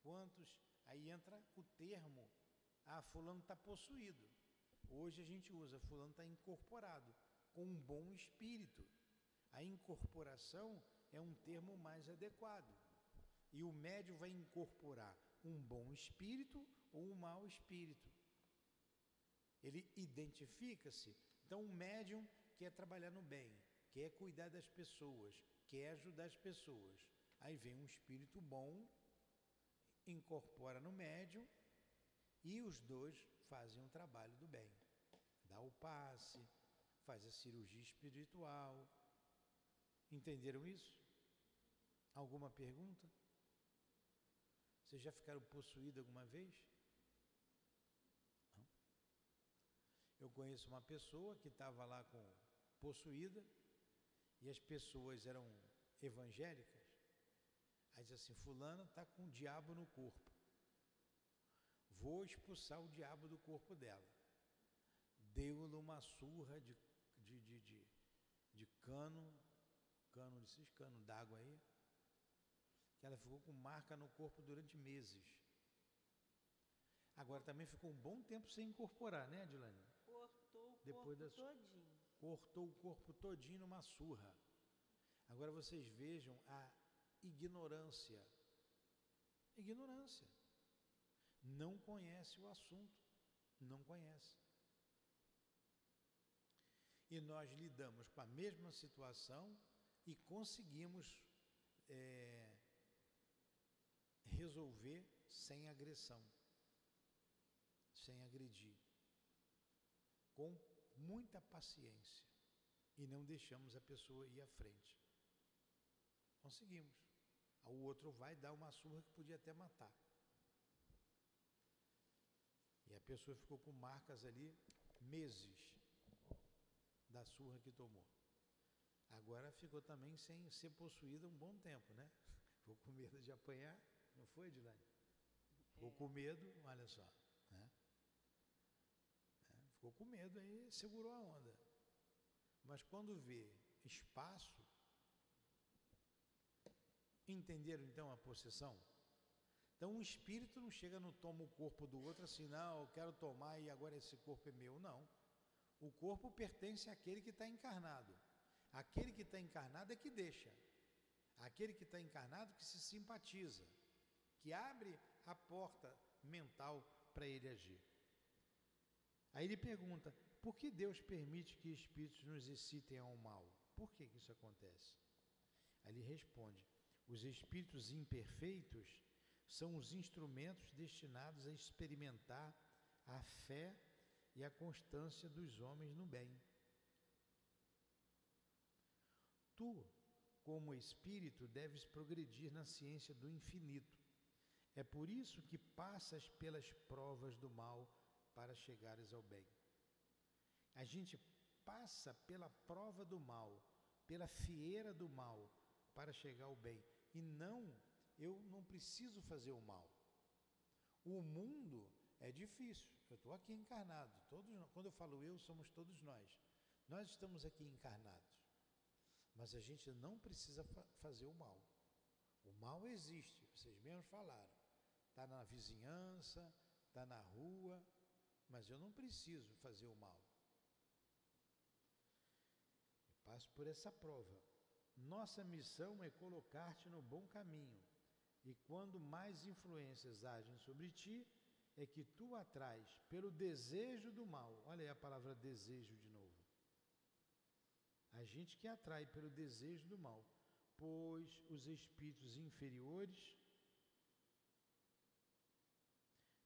Quantos? Aí entra o termo, fulano está possuído. Hoje a gente usa, fulano está incorporado, com um bom espírito. A incorporação é um termo mais adequado. E o médium vai incorporar um bom espírito ou um mau espírito. Ele identifica-se. Então o médium quer trabalhar no bem, quer cuidar das pessoas, quer ajudar as pessoas. Aí vem um espírito bom, incorpora no médium e os dois fazem um trabalho do bem. Dá o passe, faz a cirurgia espiritual. Entenderam isso? Alguma pergunta? Vocês já ficaram possuídos alguma vez? Não? Eu conheço uma pessoa que estava lá possuída e as pessoas eram evangélicas. Aí diz assim, fulano está com o diabo no corpo. Vou expulsar o diabo do corpo dela. Deu-lhe uma surra de cano d'água aí, que ela ficou com marca no corpo durante meses. Agora também ficou um bom tempo sem incorporar, né, Adilane? Cortou o corpo todinho. Cortou o corpo todinho numa surra. Agora vocês vejam a ignorância. Ignorância. Não conhece o assunto. Não conhece. E nós lidamos com a mesma situação e conseguimos resolver sem agressão, sem agredir, com muita paciência, e não deixamos a pessoa ir à frente. Conseguimos. O outro vai dar uma surra que podia até matar. E a pessoa ficou com marcas ali meses da surra que tomou. Agora ficou também sem ser possuída um bom tempo, né? Ficou com medo de apanhar, não foi, Edilane? Ficou com medo, olha só, né? Ficou com medo, aí segurou a onda. Mas quando vê espaço, entenderam então a possessão? Então um espírito não chega, não toma o corpo do outro assim, não, eu quero tomar e agora esse corpo é meu, não. O corpo pertence àquele que está encarnado. Aquele que está encarnado é que deixa. Aquele que está encarnado que se simpatiza, que abre a porta mental para ele agir. Aí ele pergunta, por que Deus permite que espíritos nos excitem ao mal? Por que isso acontece? Aí ele responde, os espíritos imperfeitos são os instrumentos destinados a experimentar a fé e a constância dos homens no bem. Tu, como espírito, deves progredir na ciência do infinito. É por isso que passas pelas provas do mal para chegares ao bem. A gente passa pela prova do mal, pela fieira do mal, para chegar ao bem. E eu não preciso fazer o mal. O mundo é difícil. Eu estou aqui encarnado. Quando eu falo eu, somos todos nós. Nós estamos aqui encarnados. Mas a gente não precisa fazer o mal. O mal existe, vocês mesmos falaram. Está na vizinhança, está na rua, mas eu não preciso fazer o mal. Eu passo por essa prova. Nossa missão é colocar-te no bom caminho. E quando mais influências agem sobre ti, é que tu atrais pelo desejo do mal. Olha aí a palavra desejo de novo. A gente que atrai pelo desejo do mal, pois os espíritos inferiores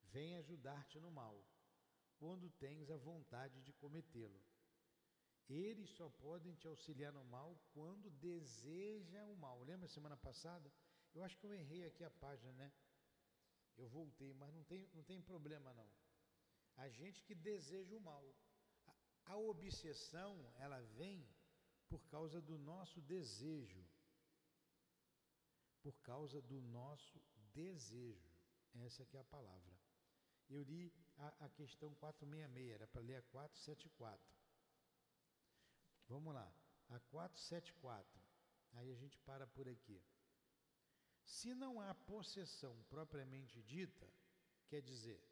vêm ajudar-te no mal, quando tens a vontade de cometê-lo. Eles só podem te auxiliar no mal quando deseja o mal. Lembra semana passada? Eu acho que eu errei aqui a página, né? Eu voltei, mas não tem problema não. A gente que deseja o mal. A obsessão, ela vem por causa do nosso desejo. Por causa do nosso desejo. Essa que é a palavra. Eu li a questão 466, era para ler a 474. Vamos lá, a 474. Aí a gente para por aqui. Se não há possessão propriamente dita, quer dizer,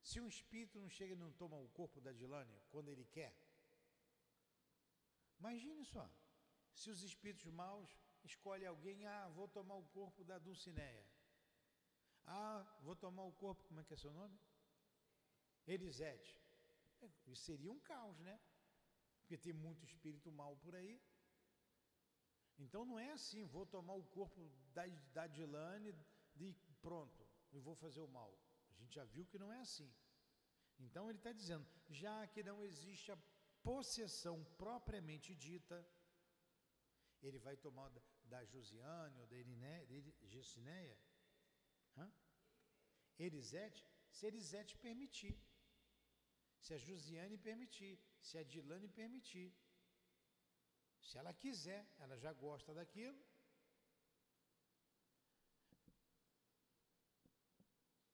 se um espírito não chega e não toma o corpo da Dilane quando ele quer, imagine só, se os espíritos maus escolhem alguém, vou tomar o corpo da Dulcineia, vou tomar o corpo, como é que é seu nome? Elisete. Isso seria um caos, né? Porque tem muito espírito mau por aí. Então não é assim, vou tomar o corpo da Dilane e pronto, e vou fazer o mal. A gente já viu que não é assim. Então ele está dizendo, já que não existe a possessão propriamente dita, ele vai tomar da Josiane ou da Gessineia, Elisete, se Elisete permitir, se a Josiane permitir, se a Dilane permitir. Se ela quiser, ela já gosta daquilo.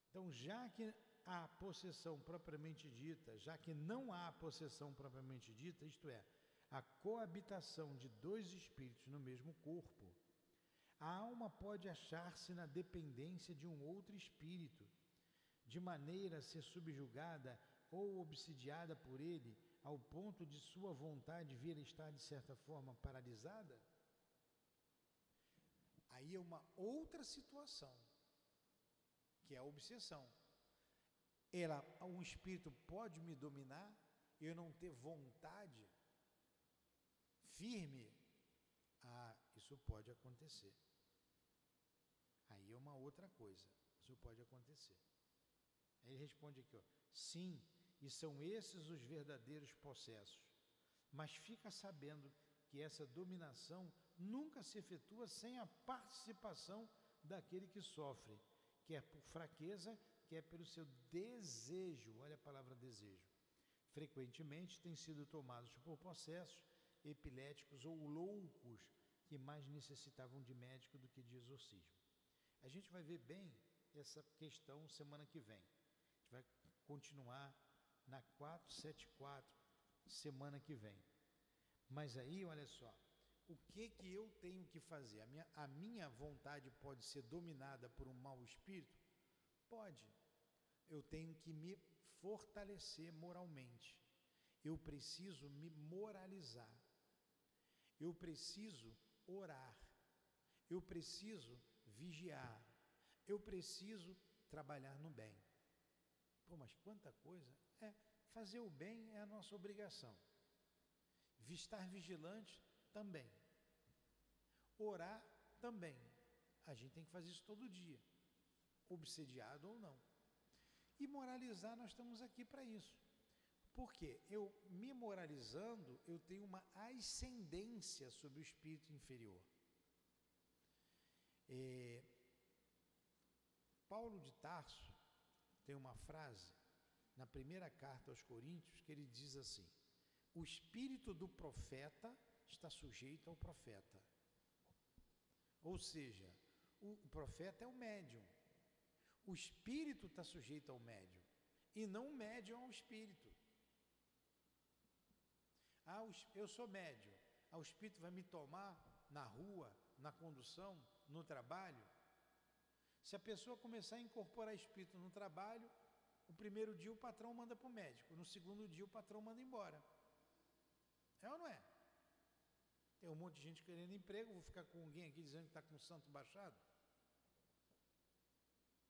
Então, já que há possessão propriamente dita, já que não há possessão propriamente dita, isto é, a coabitação de dois espíritos no mesmo corpo, a alma pode achar-se na dependência de um outro espírito, de maneira a ser subjugada ou obsidiada por ele, ao ponto de sua vontade vir a estar, de certa forma, paralisada? Aí é uma outra situação, que é a obsessão. um espírito pode me dominar, eu não ter vontade firme? Isso pode acontecer. Aí é uma outra coisa, isso pode acontecer. Aí ele responde aqui, ó, sim, e são esses os verdadeiros possessos, mas fica sabendo que essa dominação nunca se efetua sem a participação daquele que sofre, quer por fraqueza, quer pelo seu desejo. Olha a palavra desejo. Frequentemente têm sido tomados por possessos, epiléticos ou loucos que mais necessitavam de médico do que de exorcismo. A gente vai ver bem essa questão semana que vem. A gente vai continuar na 474 semana que vem. Mas aí, olha só, o que eu tenho que fazer? A minha vontade pode ser dominada por um mau espírito? Pode. Eu tenho que me fortalecer moralmente. Eu preciso me moralizar. Eu preciso orar. Eu preciso vigiar. Eu preciso trabalhar no bem. Pô, mas quanta coisa! Fazer o bem é a nossa obrigação. Estar vigilante também. Orar também. A gente tem que fazer isso todo dia, obsediado ou não. E moralizar, nós estamos aqui para isso. Porque eu me moralizando, eu tenho uma ascendência sobre o espírito inferior. Paulo de Tarso tem uma frase na primeira carta aos Coríntios que ele diz assim: o espírito do profeta está sujeito ao profeta. Ou seja, o profeta é o médium. O espírito está sujeito ao médium e não o médium ao espírito. Eu sou médium. O espírito vai me tomar na rua, na condução, no trabalho. Se a pessoa começar a incorporar espírito no trabalho, o primeiro dia o patrão manda para o médico, no segundo dia o patrão manda embora. É ou não é? Tem um monte de gente querendo emprego, vou ficar com alguém aqui dizendo que está com o santo baixado?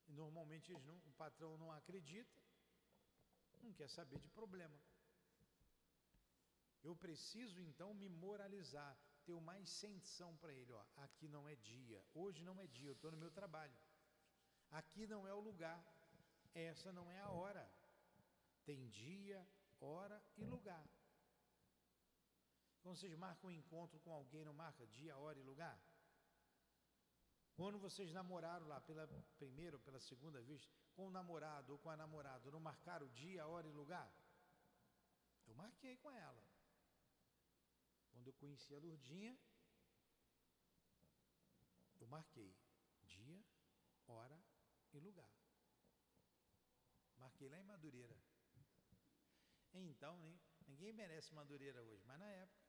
E normalmente o patrão não acredita, não quer saber de problema. Eu preciso então me moralizar, ter uma ascensão para ele. Aqui não é dia, hoje não é dia, eu estou no meu trabalho. Aqui não é o lugar, essa não é a hora. Tem dia, hora e lugar. Quando vocês marcam um encontro com alguém, não marca dia, hora e lugar? Quando vocês namoraram lá pela primeira ou pela segunda vez, com o namorado ou com a namorada, não marcaram dia, hora e lugar? Eu marquei com ela. Quando eu conheci a Lourdinha, eu marquei dia, hora e lugar. Marquei lá em Madureira. Então, ninguém merece Madureira hoje, mas na época,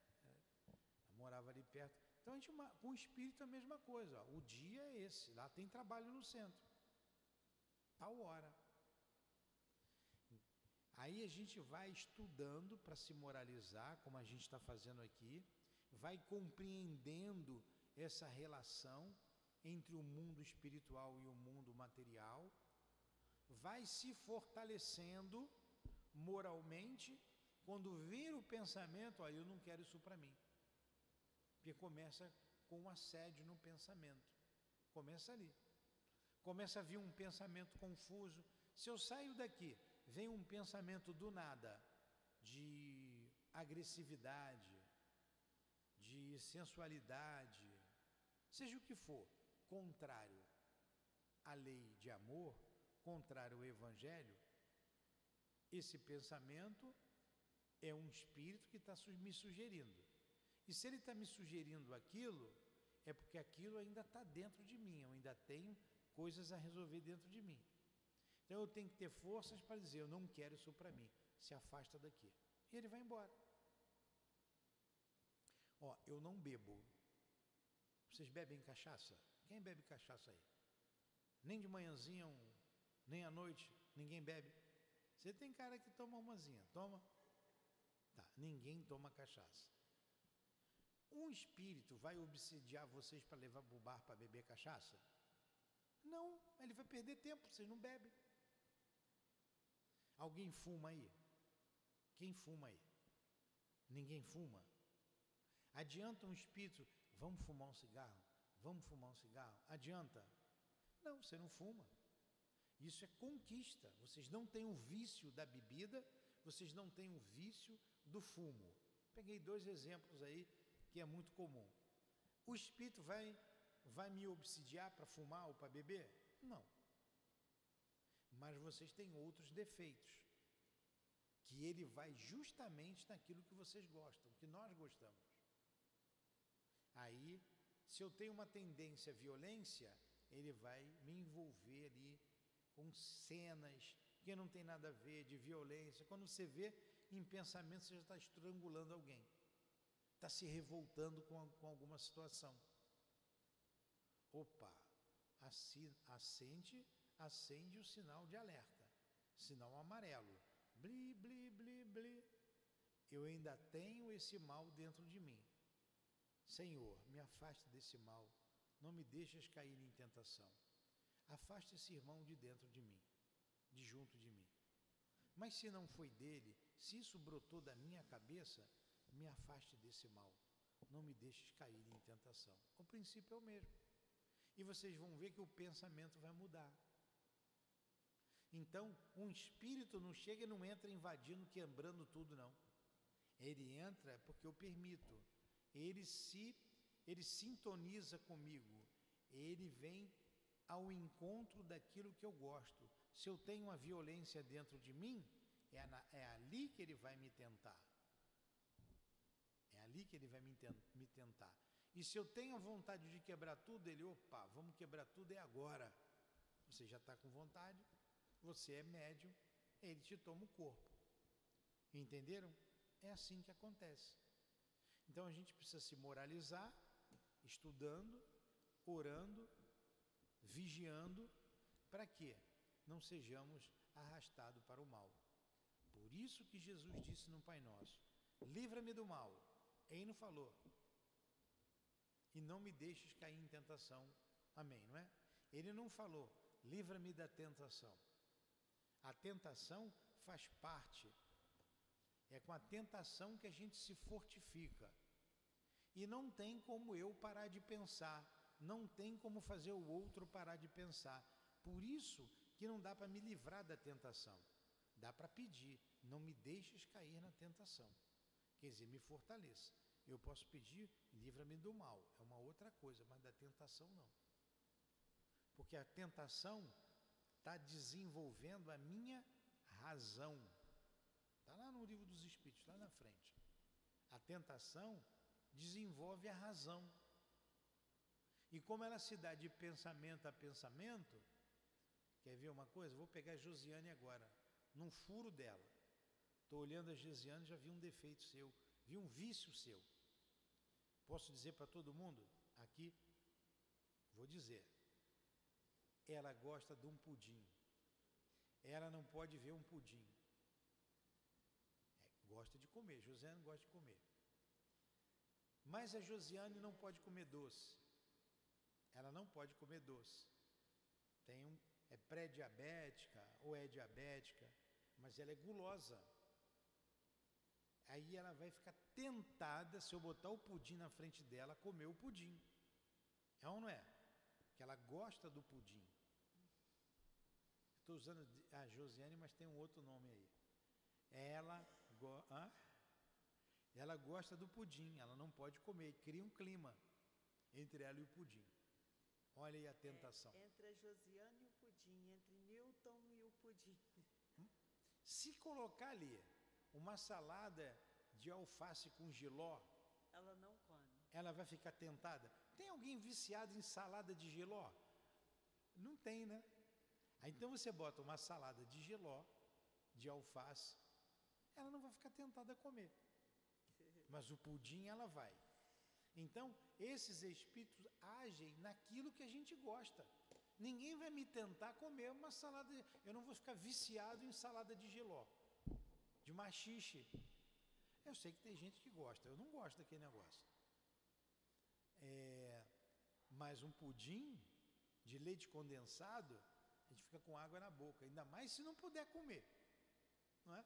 eu morava ali perto. Então, com o espírito é a mesma coisa. O dia é esse, lá tem trabalho no centro. Tal hora. Aí a gente vai estudando para se moralizar, como a gente está fazendo aqui, vai compreendendo essa relação entre o mundo espiritual e o mundo material, vai se fortalecendo moralmente. Quando vir o pensamento, eu não quero isso para mim. Porque começa com um assédio no pensamento. Começa ali. Começa a vir um pensamento confuso. Se eu saio daqui, vem um pensamento do nada, de agressividade, de sensualidade, seja o que for, contrário à lei de amor, contrário ao Evangelho, esse pensamento é um espírito que está me sugerindo. E se ele está me sugerindo aquilo, é porque aquilo ainda está dentro de mim, eu ainda tenho coisas a resolver dentro de mim. Então eu tenho que ter forças para dizer, eu não quero isso para mim, se afasta daqui. E ele vai embora. Eu não bebo. Vocês bebem cachaça? Quem bebe cachaça aí? Nem de manhãzinha, nem à noite, ninguém bebe. Você tem cara que toma umazinha, toma? Tá, ninguém toma cachaça. Um espírito vai obsediar vocês para levar para o bar para beber cachaça? Não, ele vai perder tempo, vocês não bebem. Alguém fuma aí? Quem fuma aí? Ninguém fuma? Adianta um espírito, vamos fumar um cigarro? Vamos fumar um cigarro? Adianta? Não, você não fuma. Isso é conquista. Vocês não têm o vício da bebida, vocês não têm o vício do fumo. Peguei 2 exemplos aí que é muito comum. O espírito vai me obsidiar para fumar ou para beber? Não. Mas vocês têm outros defeitos, que ele vai justamente naquilo que vocês gostam, que nós gostamos. Aí, se eu tenho uma tendência à violência, ele vai me envolver ali com cenas que não tem nada a ver, de violência. Quando você vê, em pensamento você já está estrangulando alguém, está se revoltando com alguma situação. Opa, acende o sinal de alerta, sinal amarelo, bli, bli, bli, bli. Eu ainda tenho esse mal dentro de mim. Senhor, me afaste desse mal, não me deixes cair em tentação. Afaste esse irmão de dentro de mim, de junto de mim. Mas se não foi dele, se isso brotou da minha cabeça, me afaste desse mal, não me deixes cair em tentação. O princípio é o mesmo. E vocês vão ver que o pensamento vai mudar. Então, um espírito não chega e não entra invadindo, quebrando tudo, não. Ele entra porque eu permito. Ele sintoniza comigo. Ele vem ao encontro daquilo que eu gosto. Se eu tenho uma violência dentro de mim, é ali que ele vai me tentar. É ali que ele vai me tentar. E se eu tenho a vontade de quebrar tudo, ele, opa, vamos quebrar tudo, é agora. Você já está com vontade, você é médium, ele te toma o corpo. Entenderam? É assim que acontece. Então a gente precisa se moralizar, estudando, orando, vigiando, para que não sejamos arrastados para o mal. Por isso que Jesus disse no Pai Nosso, livra-me do mal. Ele não falou, e não me deixes cair em tentação. Amém, não é? Ele não falou, livra-me da tentação. A tentação faz parte. É com a tentação que a gente se fortifica. E não tem como eu parar de pensar. Não tem como fazer o outro parar de pensar. Por isso que não dá para me livrar da tentação. Dá para pedir, não me deixes cair na tentação. Quer dizer, me fortaleça. Eu posso pedir, livra-me do mal. É uma outra coisa, mas da tentação não. Porque a tentação está desenvolvendo a minha razão. Está lá no livro dos Espíritos, lá na frente. A tentação desenvolve a razão. E como ela se dá de pensamento a pensamento, quer ver uma coisa? Vou pegar a Josiane agora, num furo dela. Estou olhando a Josiane, já vi um defeito seu, vi um vício seu. Posso dizer para todo mundo? Aqui, vou dizer. Ela gosta de um pudim. Ela não pode ver um pudim. Gosta de comer, Josiane gosta de comer. Mas a Josiane não pode comer doce. Ela não pode comer doce. É pré-diabética ou é diabética, mas ela é gulosa. Aí ela vai ficar tentada, se eu botar o pudim na frente dela, comer o pudim. É ou não é? Porque ela gosta do pudim. Estou usando a Josiane, mas tem um outro nome aí. Ela gosta do pudim, ela não pode comer, cria um clima entre ela e o pudim. Olha aí a tentação. Entre a Josiane e o pudim, entre Newton e o pudim. Se colocar ali uma salada de alface com jiló, ela não come. Ela vai ficar tentada. Tem alguém viciado em salada de jiló? Não tem, né? Aí, então você bota uma salada de jiló, de alface, ela não vai ficar tentada a comer. Mas o pudim ela vai. Então, esses espíritos agem naquilo que a gente gosta. Ninguém vai me tentar comer uma salada. Eu não vou ficar viciado em salada de jiló, de maxixe. Eu sei que tem gente que gosta, eu não gosto daquele negócio. Mas um pudim de leite condensado, a gente fica com água na boca, ainda mais se não puder comer. não é?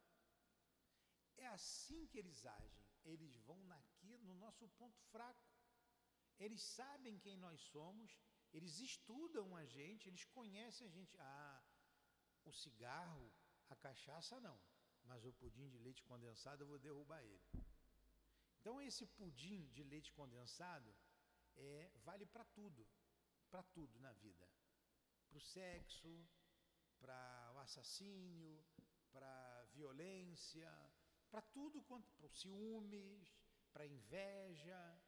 É assim que eles agem. Eles vão no nosso ponto fraco. Eles sabem quem nós somos, eles estudam a gente, eles conhecem a gente. Ah, o cigarro, a cachaça não, mas o pudim de leite condensado eu vou derrubar ele. Então esse pudim de leite condensado vale para tudo na vida. Para o sexo, para o assassínio, para a violência, para tudo quanto, para os ciúmes, para a inveja,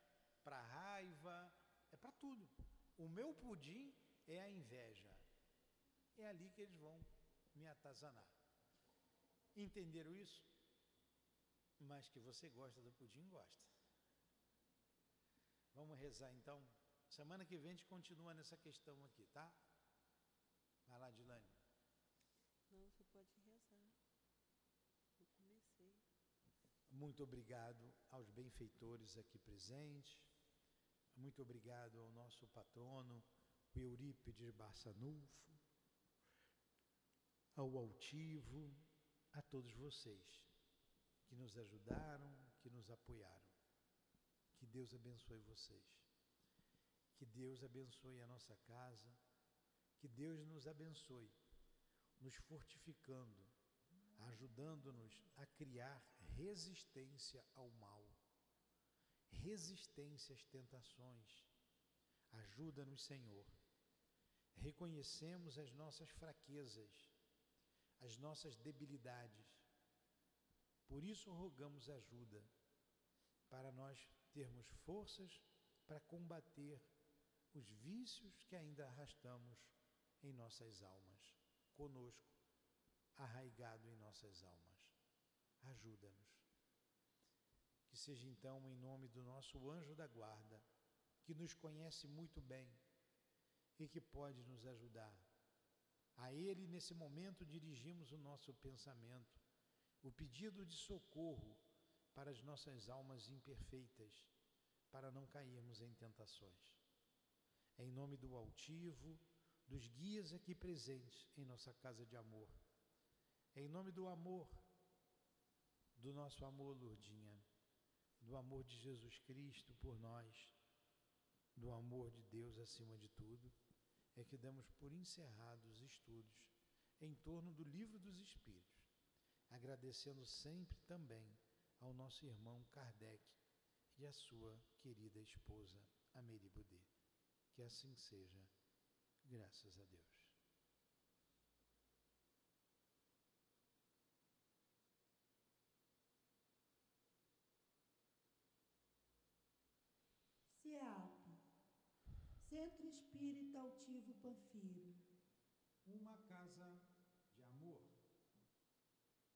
para a raiva, é para tudo. O meu pudim é a inveja. É ali que eles vão me atazanar. Entenderam isso? Mas que você gosta do pudim, gosta. Vamos rezar então. Semana que vem a gente continua nessa questão aqui, tá? Vai lá, Dilane. Não, você pode rezar. Eu comecei. Muito obrigado aos benfeitores aqui presentes. Muito obrigado ao nosso patrono, o Eurípides Barçanufo, ao Altivo, a todos vocês que nos ajudaram, que nos apoiaram. Que Deus abençoe vocês. Que Deus abençoe a nossa casa. Que Deus nos abençoe, nos fortificando, ajudando-nos a criar resistência ao mal, resistência às tentações. Ajuda-nos, Senhor. Reconhecemos as nossas fraquezas, as nossas debilidades. Por isso rogamos ajuda, para nós termos forças para combater os vícios que ainda arrastamos em nossas almas, conosco, arraigado em nossas almas. Ajuda-nos. Que seja então em nome do nosso anjo da guarda, que nos conhece muito bem e que pode nos ajudar. A ele, nesse momento, dirigimos o nosso pensamento, o pedido de socorro para as nossas almas imperfeitas, para não cairmos em tentações. Em nome do Altivo, dos guias aqui presentes em nossa casa de amor, em nome do amor, do nosso amor, Lourdinha, do amor de Jesus Cristo por nós, do amor de Deus acima de tudo, é que damos por encerrados os estudos em torno do Livro dos Espíritos, agradecendo sempre também ao nosso irmão Kardec e à sua querida esposa Amélie Baudet. Que assim seja, graças a Deus. CEAP, Centro Espírita Altivo Panfiro. Uma casa